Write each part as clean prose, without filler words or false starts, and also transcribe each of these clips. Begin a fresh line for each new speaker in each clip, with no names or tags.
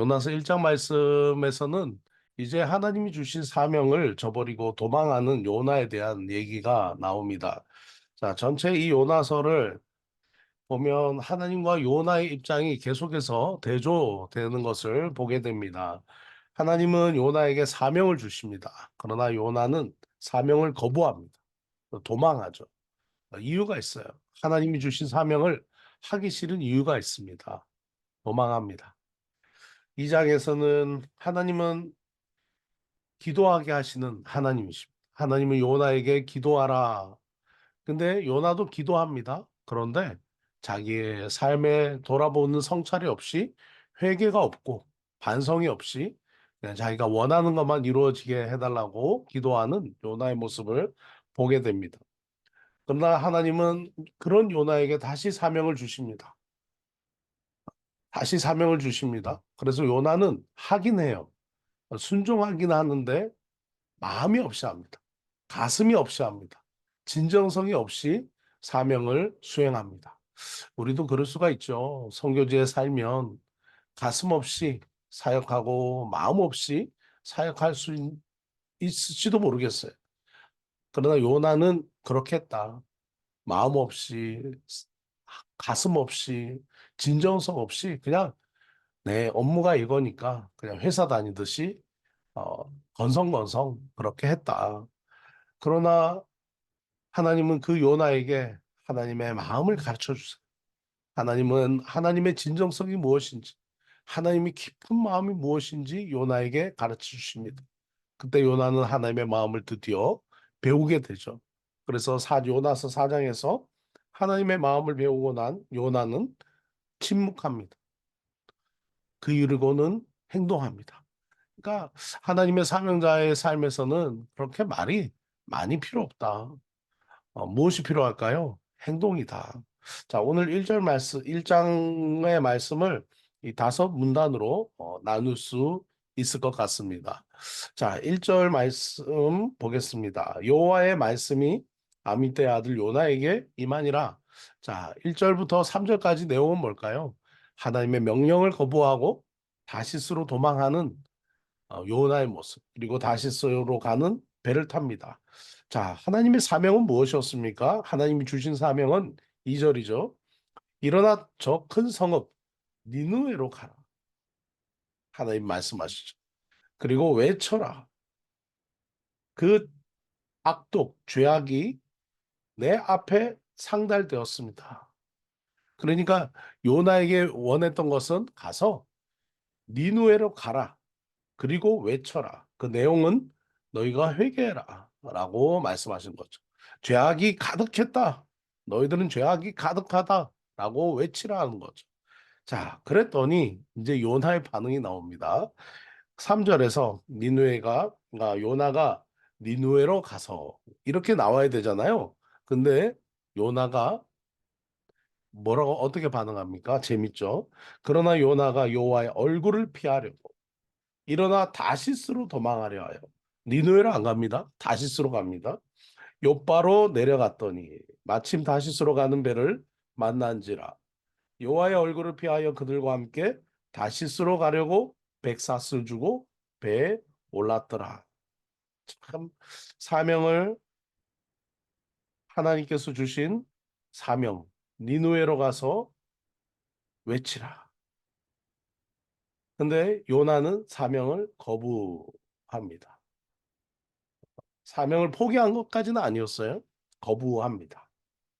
요나서 1장 말씀에서는 이제 하나님이 주신 사명을 저버리고 도망하는 요나에 대한 얘기가 나옵니다. 자, 전체 이 요나서를 보면 하나님과 요나의 입장이 계속해서 대조되는 것을 보게 됩니다. 하나님은 요나에게 사명을 주십니다. 그러나 요나는 사명을 거부합니다. 도망하죠. 이유가 있어요. 하나님이 주신 사명을 하기 싫은 이유가 있습니다. 도망합니다. 이 장에서는 하나님은 기도하게 하시는 하나님이십니다. 하나님은 요나에게 기도하라. 근데 요나도 기도합니다. 그런데 자기의 삶에 돌아보는 성찰이 없이 회개가 없고 반성이 없이 그냥 자기가 원하는 것만 이루어지게 해달라고 기도하는 요나의 모습을 보게 됩니다. 그러나 하나님은 그런 요나에게 다시 사명을 주십니다. 다시 사명을 주십니다. 그래서 요나는 하긴 해요. 순종하긴 하는데 마음이 없이 합니다. 가슴이 없이 합니다. 진정성이 없이 사명을 수행합니다. 우리도 그럴 수가 있죠. 선교지에 살면 가슴 없이 사역하고 마음 없이 사역할 수 있을지도 모르겠어요. 그러나 요나는 그렇게 했다. 마음 없이, 가슴 없이, 진정성 없이 그냥 내 업무가 이거니까 그냥 회사 다니듯이 건성건성 그렇게 했다. 그러나 하나님은 그 요나에게 하나님의 마음을 가르쳐 주세요. 하나님은 하나님의 진정성이 무엇인지, 하나님의 깊은 마음이 무엇인지 요나에게 가르쳐 주십니다. 그때 요나는 하나님의 마음을 드디어 배우게 되죠. 그래서 요나서 4장에서 하나님의 마음을 배우고 난 요나는 침묵합니다. 그리고는 행동합니다. 그러니까 하나님의 사명자의 삶에서는 그렇게 말이 많이 필요 없다. 무엇이 필요할까요? 행동이다. 자, 오늘 1절 말씀, 1장의 말씀을 이 5문단으로 나눌 수 있을 것 같습니다. 자, 1절 말씀 보겠습니다. 여호와의 말씀이 아미떼의 아들 요나에게 임하니라. 자, 1절부터 3절까지 내용은 뭘까요? 하나님의 명령을 거부하고 다시스로 도망하는 요나의 모습, 그리고 다시스로 가는 배를 탑니다. 자, 하나님의 사명은 무엇이었습니까? 하나님이 주신 사명은 2절이죠. 일어나 저 큰 성읍 니느웨로 가라. 하나님 말씀하시죠. 그리고 외쳐라. 그 악독, 죄악이 내 앞에 상달되었습니다. 그러니까 요나에게 원했던 것은 가서 니느웨로 가라. 그리고 외쳐라. 그 내용은 너희가 회개해라. 라고 말씀하신 거죠. 죄악이 가득했다. 너희들은 죄악이 가득하다. 라고 외치라는 거죠. 자, 그랬더니 이제 요나의 반응이 나옵니다. 3절에서 요나가 니누에로 가서 이렇게 나와야 되잖아요. 근데 요나가 뭐라고 어떻게 반응합니까? 재밌죠? 그러나 요나가 여호와의 얼굴을 피하려고 일어나 다시스로 도망하려 하여 니누에로 안 갑니다. 다시스로 갑니다. 욥바로 내려갔더니 마침 다시스로 가는 배를 만난지라 여호와의 얼굴을 피하여 그들과 함께 다시스로 가려고 백사슬 주고 배에 올랐더라. 참 사명을 하나님께서 주신 사명 니누에로 가서 외치라. 근데 요나는 사명을 거부합니다. 사명을 포기한 것까지는 아니었어요. 거부합니다.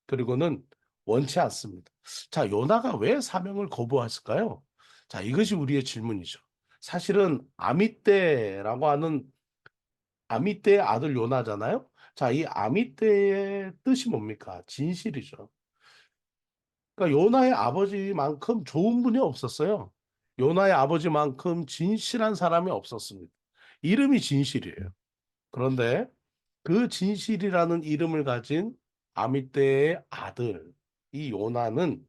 그리고는 원치 않습니다. 자, 요나가 왜 사명을 거부했을까요? 자, 이것이 우리의 질문이죠. 사실은 아미떼라고 하는 아미떼의 아들 요나잖아요. 자, 이 아미떼의 뜻이 뭡니까? 진실이죠. 그러니까 요나의 아버지만큼 좋은 분이 없었어요. 요나의 아버지만큼 진실한 사람이 없었습니다. 이름이 진실이에요. 그런데 그 진실이라는 이름을 가진 아미떼의 아들, 이 요나는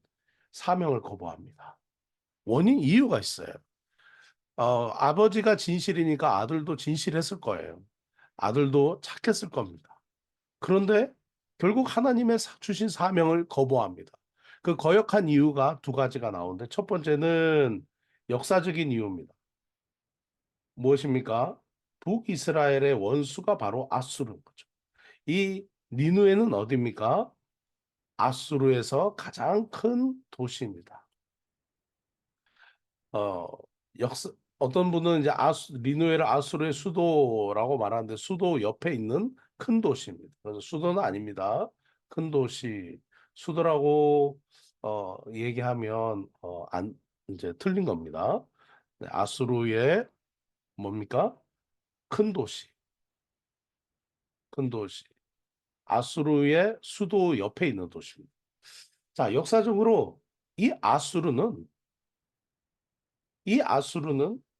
사명을 거부합니다. 이유가 있어요. 아버지가 진실이니까 아들도 진실했을 거예요. 아들도 착했을 겁니다. 그런데 결국 하나님의 주신 사명을 거부합니다. 그 거역한 이유가 두 가지가 나오는데 첫 번째는 역사적인 이유입니다. 무엇입니까? 북이스라엘의 원수가 바로 아수르인 거죠. 이 니누에는 어디입니까? 아수르에서 가장 큰 도시입니다. 어, 역사 어떤 분은 이제 니누에를 아수르의 수도라고 말하는데 수도 옆에 있는 큰 도시입니다. 그래서 수도는 아닙니다. 큰 도시 수도라고 얘기하면 안 이제 틀린 겁니다. 네, 아수르의 뭡니까? 큰 도시, 큰 도시. 아수르의 수도 옆에 있는 도시입니다. 자, 역사적으로 이 아수르는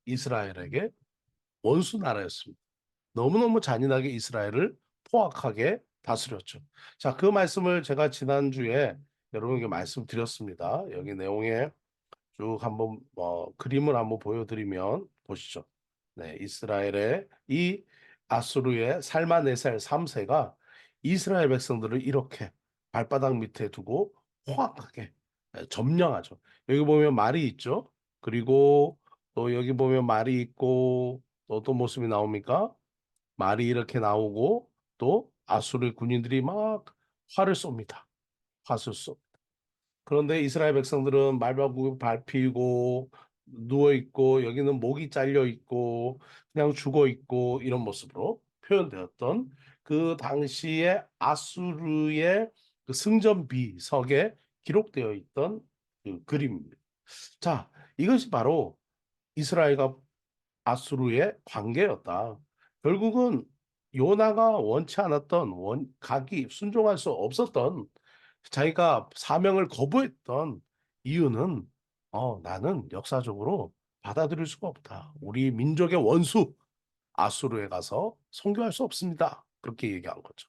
이스라엘에게 원수 나라였습니다. 너무너무 잔인하게 이스라엘을 포악하게 다스렸죠. 자, 그 말씀을 제가 지난주에 여러분에게 말씀드렸습니다. 여기 내용에 쭉 한번 그림을 한번 보여드리면 보시죠. 네, 이스라엘의 이 아수르의 살마네살 3세가 이스라엘 백성들을 이렇게 발바닥 밑에 두고 포악하게 점령하죠. 여기 보면 말이 있죠. 그리고 또 여기 보면 말이 있고 또 어떤 모습이 나옵니까? 말이 이렇게 나오고 또 아수르 군인들이 막 활을 쏩니다. 화술 쏘. 그런데 이스라엘 백성들은 말바꾸고 밟히고 누워 있고 여기는 목이 잘려 있고 그냥 죽어 있고 이런 모습으로 표현되었던 그 당시에 아수르의 그 승전비석에 기록되어 있던 그 그림입니다. 자, 이것이 바로 이스라엘과 아수르의 관계였다. 결국은 요나가 원치 않았던 각이 순종할 수 없었던 자기가 사명을 거부했던 이유는 나는 역사적으로 받아들일 수가 없다. 우리 민족의 원수 아수르에 가서 선교할 수 없습니다. 그렇게 얘기한 거죠.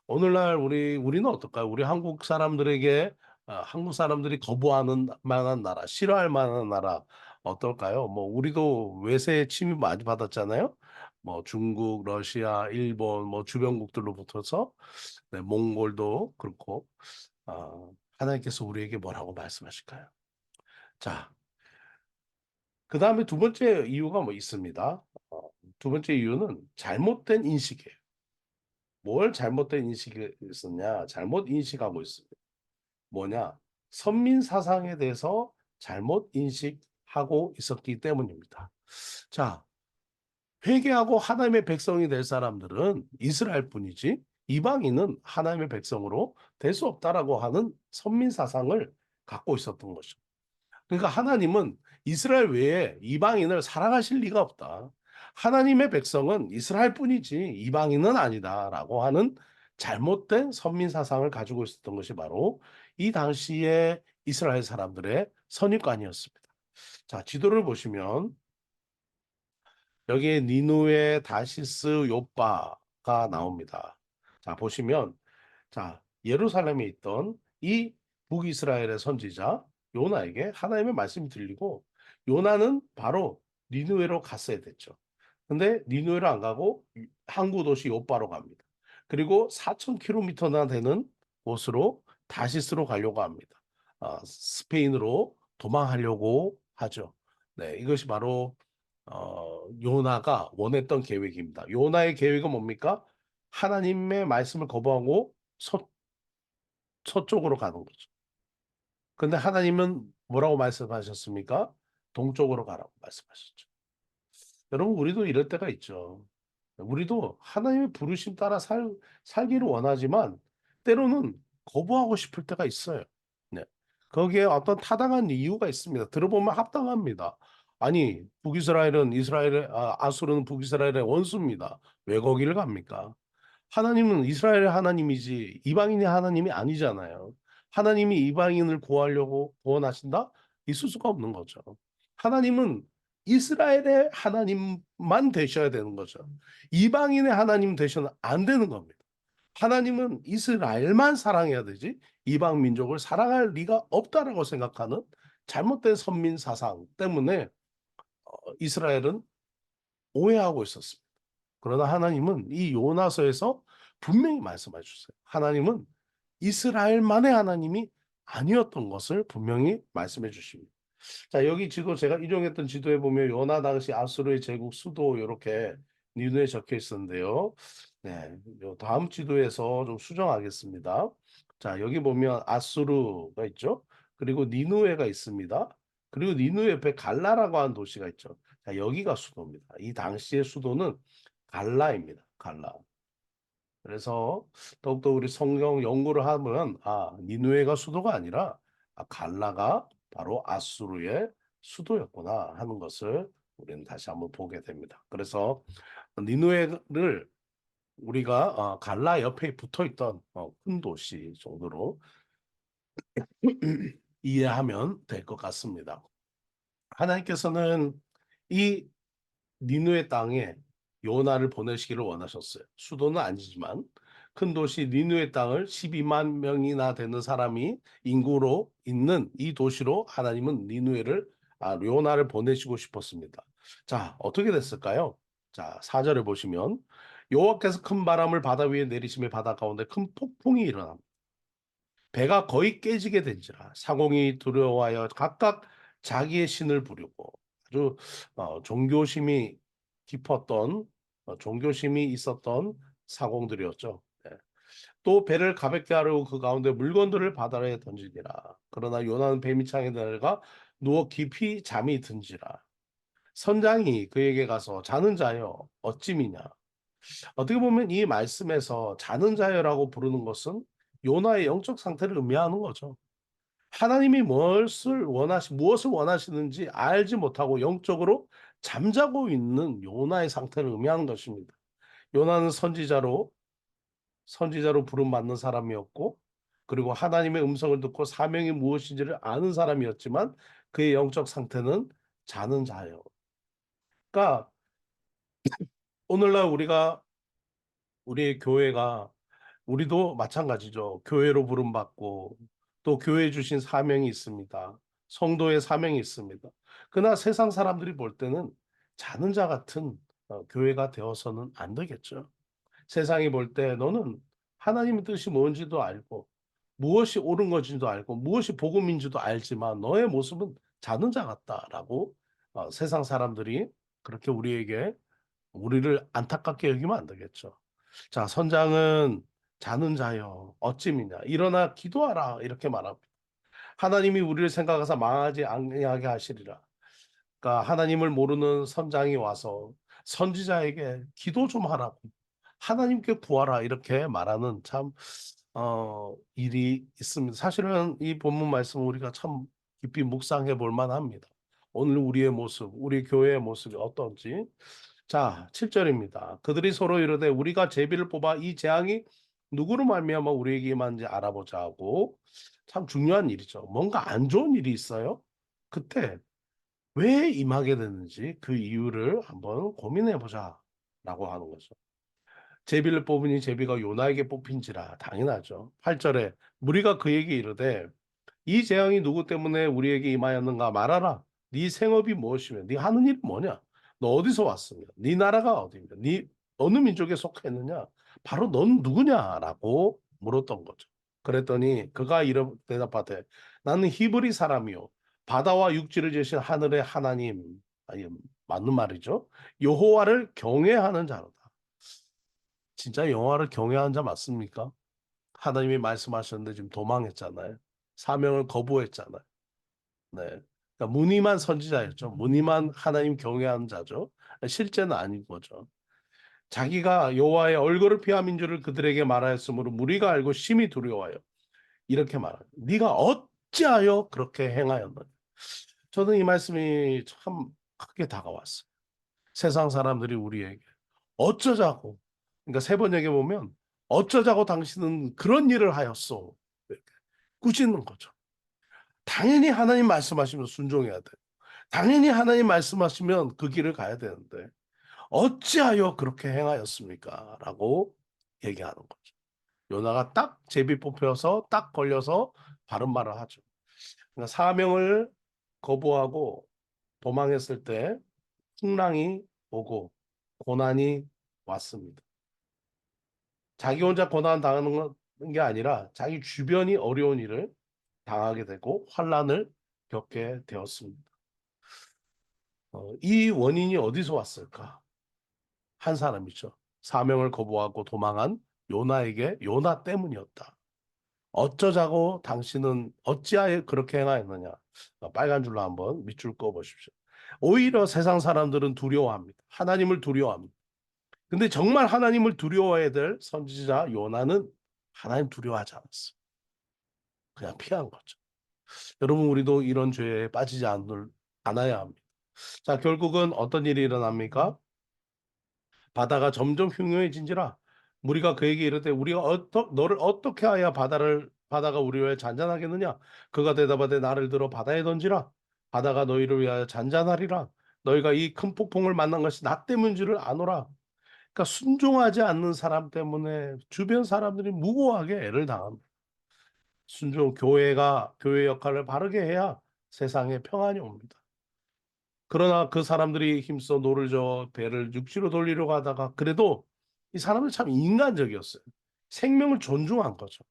오늘날 우리는 어떨까요? 우리 한국 사람들에게 한국 사람들이 거부하는 만한 나라, 싫어할 만한 나라 어떨까요? 뭐 우리도 외세 침입 많이 받았잖아요. 뭐 중국, 러시아, 일본 뭐 주변국들로부터서 네, 몽골도 그렇고 하나님께서 우리에게 뭐라고 말씀하실까요? 자, 그 다음에 두 번째 이유가 뭐 있습니다. 두 번째 이유는 잘못된 인식이에요. 뭘 잘못된 인식이 있었냐? 잘못 인식하고 있습니다. 뭐냐? 선민 사상에 대해서 잘못 인식하고 있었기 때문입니다. 자, 회개하고 하나님의 백성이 될 사람들은 이스라엘 뿐이지 이방인은 하나님의 백성으로 될 수 없다라고 하는 선민 사상을 갖고 있었던 것이죠. 그러니까 하나님은 이스라엘 외에 이방인을 사랑하실 리가 없다. 하나님의 백성은 이스라엘 뿐이지 이방인은 아니다라고 하는 잘못된 선민 사상을 가지고 있었던 것이 바로 이 당시에 이스라엘 사람들의 선입관이었습니다. 자, 지도를 보시면 여기에 니누에 다시스 요빠가 나옵니다. 자, 보시면 자, 예루살렘에 있던 이 북이스라엘의 선지자 요나에게 하나님의 말씀이 들리고 요나는 바로 니누에로 갔어야 됐죠. 근데 니누에로 안 가고 항구 도시 요빠로 갑니다. 그리고 4,000km나 되는 곳으로 다시스로 가려고 합니다. 스페인으로 도망하려고 하죠. 네, 이것이 바로 요나가 원했던 계획입니다. 요나의 계획은 뭡니까? 하나님의 말씀을 거부하고 서쪽으로 가는 거죠. 근데 하나님은 뭐라고 말씀하셨습니까? 동쪽으로 가라고 말씀하셨죠. 여러분, 우리도 이럴 때가 있죠. 우리도 하나님의 부르심 따라 살기를 원하지만 때로는 거부하고 싶을 때가 있어요. 네. 거기에 어떤 타당한 이유가 있습니다. 들어보면 합당합니다. 아니, 아수르는 북이스라엘의 원수입니다. 왜 거기를 갑니까? 하나님은 이스라엘의 하나님이지 이방인의 하나님이 아니잖아요. 하나님이 이방인을 구하려고 구원하신다? 있을 수가 없는 거죠. 하나님은 이스라엘의 하나님만 되셔야 되는 거죠. 이방인의 하나님 되셔는 안 되는 겁니다. 하나님은 이스라엘만 사랑해야 되지 이방 민족을 사랑할 리가 없다라고 생각하는 잘못된 선민 사상 때문에 이스라엘은 오해하고 있었습니다. 그러나 하나님은 이 요나서에서 분명히 말씀해 주세요. 하나님은 이스라엘만의 하나님이 아니었던 것을 분명히 말씀해 주십니다. 자, 여기 지도 제가 인용했던 지도에 보면 요나 당시 아수르의 제국 수도 이렇게 니누에 적혀 있었는데요. 네, 요 다음 지도에서 좀 수정하겠습니다. 자, 여기 보면 아수르가 있죠. 그리고 니누에가 있습니다. 그리고 니누에 옆에 갈라라고 하는 도시가 있죠. 자, 여기가 수도입니다. 이 당시의 수도는 갈라입니다. 갈라. 그래서 더욱더 우리 성경 연구를 하면 니누에가 수도가 아니라 갈라가 바로 아수르의 수도였구나 하는 것을 우리는 다시 한번 보게 됩니다. 그래서 니누에를 우리가 갈라 옆에 붙어 있던 큰 도시 정도로 이해하면 될 것 같습니다. 하나님께서는 이 니누의 땅에 요나를 보내시기를 원하셨어요. 수도는 아니지만 큰 도시 니누의 땅을 12만 명이나 되는 사람이 인구로 있는 이 도시로 하나님은 니누에를 요나를 보내시고 싶었습니다. 자, 어떻게 됐을까요? 자, 4절에 보시면 여호와께서 큰 바람을 바다 위에 내리심에 바다 가운데 큰 폭풍이 일어납니다. 배가 거의 깨지게 된지라 사공이 두려워하여 각각 자기의 신을 부르고 아주 종교심이 깊었던 종교심이 있었던 사공들이었죠. 네. 또 배를 가볍게 하려고 그 가운데 물건들을 바다에 던지니라. 그러나 요나는 배밑창에 내려가 누워 깊이 잠이 든지라. 선장이 그에게 가서 자는 자여 어찌미냐. 어떻게 보면 이 말씀에서 자는 자여라고 부르는 것은 요나의 영적 상태를 의미하는 거죠. 하나님이 무엇을 원하시는지 알지 못하고 영적으로 잠자고 있는 요나의 상태를 의미하는 것입니다. 요나는 선지자로 부름 받는 사람이었고, 그리고 하나님의 음성을 듣고 사명이 무엇인지를 아는 사람이었지만 그의 영적 상태는 자는 자예요. 그러니까 오늘날 우리의 교회가 우리도 마찬가지죠. 교회로 부름받고 또 교회 주신 사명이 있습니다. 성도의 사명이 있습니다. 그러나 세상 사람들이 볼 때는 자는 자 같은 교회가 되어서는 안 되겠죠. 세상이 볼 때 너는 하나님의 뜻이 뭔지도 알고 무엇이 옳은 것인지도 알고 무엇이 복음인지도 알지만 너의 모습은 자는 자 같다라고 세상 사람들이 그렇게 우리를 안타깝게 여기면 안 되겠죠. 자, 선장은 자는 자여 어찌미냐 일어나 기도하라 이렇게 말합니다. 하나님이 우리를 생각하사 망하지 아니하게 하시리라. 그러니까 하나님을 모르는 선장이 와서 선지자에게 기도 좀 하라고 하나님께 구하라 이렇게 말하는 참 일이 있습니다. 사실은 이 본문 말씀 우리가 참 깊이 묵상해 볼 만합니다. 오늘 우리의 모습, 우리 교회의 모습이 어떤지. 자, 7절입니다. 그들이 서로 이르되 우리가 제비를 뽑아 이 재앙이 누구로 말미암아 우리에게 임한지 알아보자 하고 참 중요한 일이죠. 뭔가 안 좋은 일이 있어요. 그때 왜 임하게 됐는지 그 이유를 한번 고민해 보자라고 하는 거죠. 제비를 뽑으니 제비가 요나에게 뽑힌지라 당연하죠. 8절에 무리가 그에게 이르되 이 재앙이 누구 때문에 우리에게 임하였는가 말하라. 네 생업이 무엇이며 네 하는 일이 뭐냐? 너 어디서 왔으며 네 나라가 어디며 네 어느 민족에 속했느냐? 바로 넌 누구냐라고 물었던 거죠. 그랬더니 그가 이렇게 대답하되 나는 히브리 사람이요 바다와 육지를 지으신 하늘의 하나님 아니 맞는 말이죠. 여호와를 경외하는 자로다. 진짜 여호와를 경외하는 자 맞습니까? 하나님이 말씀하셨는데 지금 도망했잖아요. 사명을 거부했잖아요. 네. 그러니까 무늬만 선지자였죠. 무늬만 하나님 경외하는 자죠. 실제는 아닌 거죠. 자기가 여호와의 얼굴을 피함인 줄을 그들에게 말하였으므로 무리가 알고 심히 두려워하여 이렇게 말합니다. 네가 어찌하여 그렇게 행하였느냐. 저는 이 말씀이 참 크게 다가왔어요. 세상 사람들이 우리에게 어쩌자고. 그러니까 세 번 얘기해 보면 어쩌자고 당신은 그런 일을 하였소. 이렇게 꾸짖는 거죠. 당연히 하나님 말씀하시면 순종해야 돼. 당연히 하나님 말씀하시면 그 길을 가야 되는데 어찌하여 그렇게 행하였습니까? 라고 얘기하는 거죠. 요나가 딱 제비 뽑혀서 딱 걸려서 바른 말을 하죠. 그러니까 사명을 거부하고 도망했을 때 풍랑이 오고 고난이 왔습니다. 자기 혼자 고난 당하는 게 아니라 자기 주변이 어려운 일을 당하게 되고 환란을 겪게 되었습니다. 이 원인이 어디서 왔을까? 한 사람이죠. 사명을 거부하고 도망한 요나에게 요나 때문이었다. 어쩌자고 당신은 어찌하여 그렇게 행하였느냐? 빨간 줄로 한번 밑줄 그어 보십시오. 오히려 세상 사람들은 두려워합니다. 하나님을 두려워합니다. 근데 정말 하나님을 두려워해야 될 선지자 요나는 하나님 두려워하지 않았어요. 그냥 피한 거죠. 여러분, 우리도 이런 죄에 빠지지 않아야 합니다. 자, 결국은 어떤 일이 일어납니까? 바다가 점점 흉흉해진지라 무리가 그에게 이르되 우리가 너를 어떻게 하여 바다가 우리를 위하여 잔잔하겠느냐? 그가 대답하되 나를 들어 바다에 던지라. 바다가 너희를 위하여 잔잔하리라. 너희가 이 큰 폭풍을 만난 것이 나 때문인 줄을 아노라. 그러니까 순종하지 않는 사람 때문에 주변 사람들이 무고하게 애를 당합니다. 교회 역할을 바르게 해야 세상에 평안이 옵니다. 그러나 그 사람들이 힘써 노를 저어 배를 육지로 돌리려고 하다가 그래도 이 사람은 참 인간적이었어요. 생명을 존중한 거죠.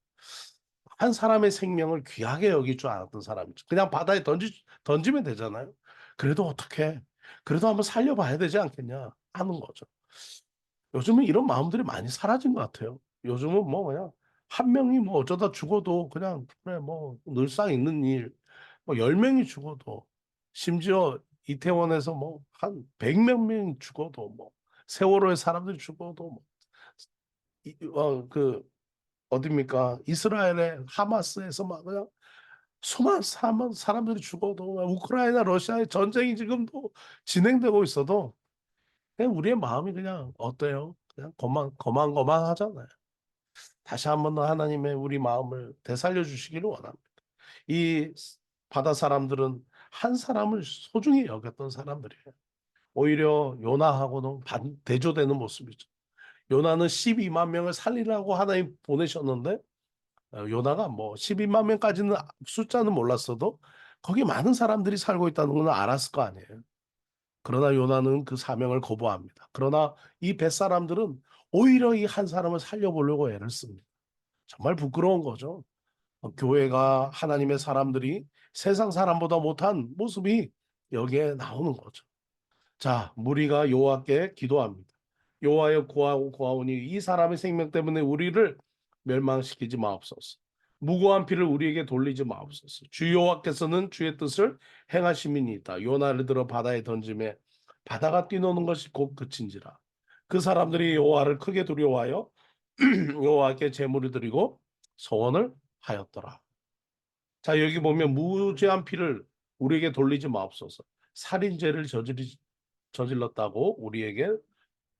한 사람의 생명을 귀하게 여길 줄 알았던 사람이죠. 그냥 바다에 던지면 되잖아요. 그래도 어떻게? 그래도 한번 살려봐야 되지 않겠냐 하는 거죠. 요즘은 이런 마음들이 많이 사라진 것 같아요. 요즘은 뭐 그냥 한 명이 뭐 어쩌다 죽어도 그냥 그래 뭐 늘상 있는 일, 뭐 10명이 죽어도 심지어 이태원에서 뭐 한 100몇 명이 죽어도 뭐 세월호에 사람들이 죽어도 뭐 그 어딥니까? 이스라엘의 하마스에서 막 그냥 수많은 사람들이 죽어도 우크라이나 러시아의 전쟁이 지금도 진행되고 있어도 그냥 우리의 마음이 그냥 어때요? 그냥 거만하잖아요. 다시 한번 더 하나님의 우리 마음을 되살려 주시기를 원합니다. 이 바다 사람들은 한 사람을 소중히 여겼던 사람들이에요. 오히려 요나하고는 대조되는 모습이죠. 요나는 12만 명을 살리라고 하나님 보내셨는데 요나가 뭐 12만 명까지는 숫자는 몰랐어도 거기 많은 사람들이 살고 있다는 건 알았을 거 아니에요. 그러나 요나는 그 사명을 거부합니다. 그러나 이 뱃사람들은 오히려 이 한 사람을 살려보려고 애를 씁니다. 정말 부끄러운 거죠. 교회가 하나님의 사람들이 세상 사람보다 못한 모습이 여기에 나오는 거죠. 자, 무리가 여호와께 기도합니다. 여호와여 구하오니 이 사람의 생명 때문에 우리를 멸망시키지 마옵소서. 무고한 피를 우리에게 돌리지 마옵소서. 주 여호와께서는 주의 뜻을 행하심이니이다. 요나를 들어 바다에 던짐에 바다가 뛰노는 것이 곧 그친지라. 그 사람들이 여호와를 크게 두려워하여 여호와께 제물을 드리고 소원을 하였더라. 자, 여기 보면 무죄한 피를 우리에게 돌리지 마옵소서. 살인죄를 저질렀다고 우리에게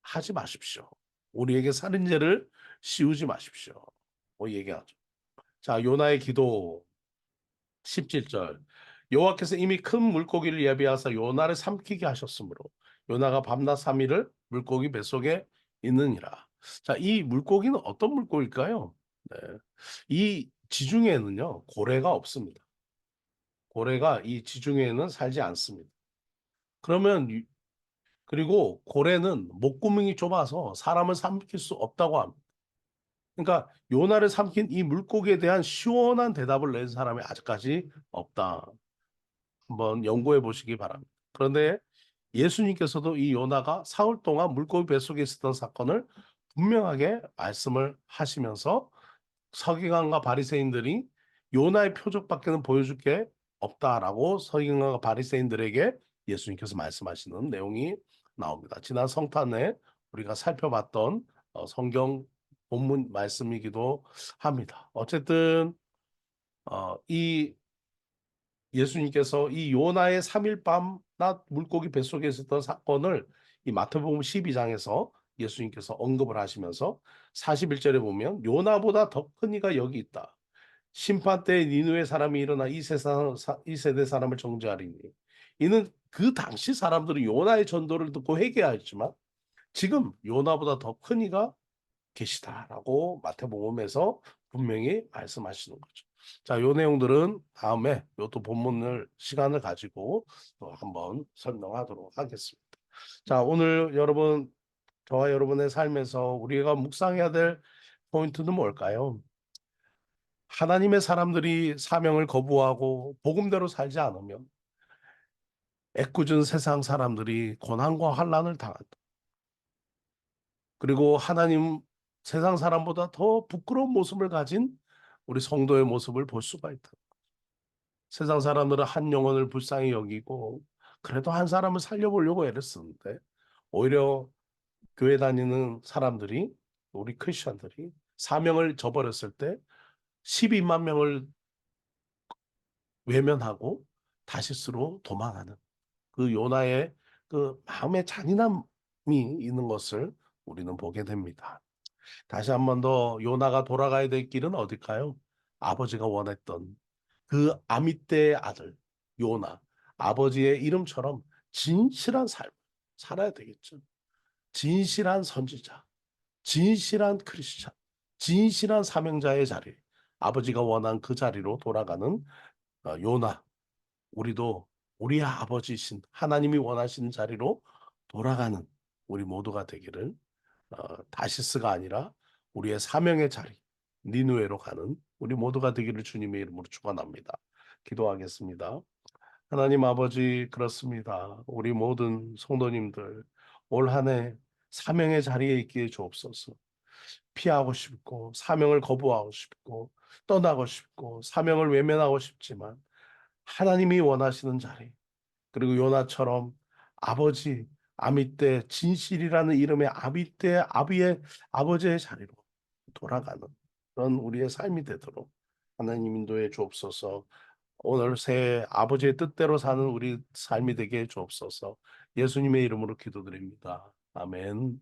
하지 마십시오. 우리에게 살인죄를 씌우지 마십시오. 뭐 얘기하죠. 자, 요나의 기도 17절. 여호와께서 이미 큰 물고기를 예비하사 요나를 삼키게 하셨으므로 요나가 밤낮 3일을 물고기 뱃속에 있느니라. 자, 이 물고기는 어떤 물고기일까요? 네. 이 지중해에는요, 고래가 없습니다. 고래가 이 지중해에는 살지 않습니다. 그러면 그리고 고래는 목구멍이 좁아서 사람을 삼킬 수 없다고 합니다. 그러니까 요나를 삼킨 이 물고기에 대한 시원한 대답을 낸 사람이 아직까지 없다. 한번 연구해 보시기 바랍니다. 그런데 예수님께서도 이 요나가 사흘 동안 물고기 뱃속에 있었던 사건을 분명하게 말씀을 하시면서 서기관과 바리새인들이 요나의 표적밖에는 보여줄 게 없다라고 서기관과 바리새인들에게 예수님께서 말씀하시는 내용이 나옵니다. 지난 성탄에 우리가 살펴봤던 성경 본문 말씀이기도 합니다. 어쨌든 이 예수님께서 이 요나의 3일 밤낮 물고기 뱃속에 있었던 사건을 이 마태복음 12장에서 예수님께서 언급을 하시면서 41절에 보면 요나보다 더 큰 이가 여기 있다. 심판 때 니누의 사람이 일어나 이 세대 사람을 정죄하리니 이는 그 당시 사람들은 요나의 전도를 듣고 회개하였지만 지금 요나보다 더 큰 이가 계시다라고 마태복음에서 분명히 말씀하시는 거죠. 자, 요 내용들은 다음에 요또 본문을 시간을 가지고 또 한번 설명하도록 하겠습니다. 자, 오늘 저와 여러분의 삶에서 우리가 묵상해야 될 포인트는 뭘까요? 하나님의 사람들이 사명을 거부하고 복음대로 살지 않으면 애꿎은 세상 사람들이 고난과 환난을 당한다. 그리고 하나님 세상 사람보다 더 부끄러운 모습을 가진 우리 성도의 모습을 볼 수가 있다. 세상 사람들은 한 영혼을 불쌍히 여기고 그래도 한 사람을 살려보려고 애를 쓰는데 오히려 교회 다니는 사람들이 우리 크리스천들이 사명을 저버렸을 때 12만 명을 외면하고 다시스로 도망하는 그 요나의 그 마음의 잔인함이 있는 것을 우리는 보게 됩니다. 다시 한 번 더 요나가 돌아가야 될 길은 어딜까요? 아버지가 원했던 그 아미떼의 아들 요나, 아버지의 이름처럼 진실한 삶을 살아야 되겠죠. 진실한 선지자, 진실한 크리스찬, 진실한 사명자의 자리, 아버지가 원한 그 자리로 돌아가는 요나, 우리도 우리의 아버지신 하나님이 원하시는 자리로 돌아가는 우리 모두가 되기를, 다시스가 아니라 우리의 사명의 자리 니누에로 가는 우리 모두가 되기를 주님의 이름으로 축원합니다. 기도하겠습니다. 하나님 아버지, 그렇습니다. 우리 모든 성도님들 올 한 해 사명의 자리에 있기에 주옵소서. 피하고 싶고 사명을 거부하고 싶고 떠나고 싶고 사명을 외면하고 싶지만 하나님이 원하시는 자리, 그리고 요나처럼 아버지 아미떼 진실이라는 이름의 아미떼 아비의 아버지의 자리로 돌아가는 그런 우리의 삶이 되도록 하나님 인도해 주옵소서. 오늘 새해 아버지의 뜻대로 사는 우리 삶이 되게 해 주옵소서. 예수님의 이름으로 기도드립니다. 아멘.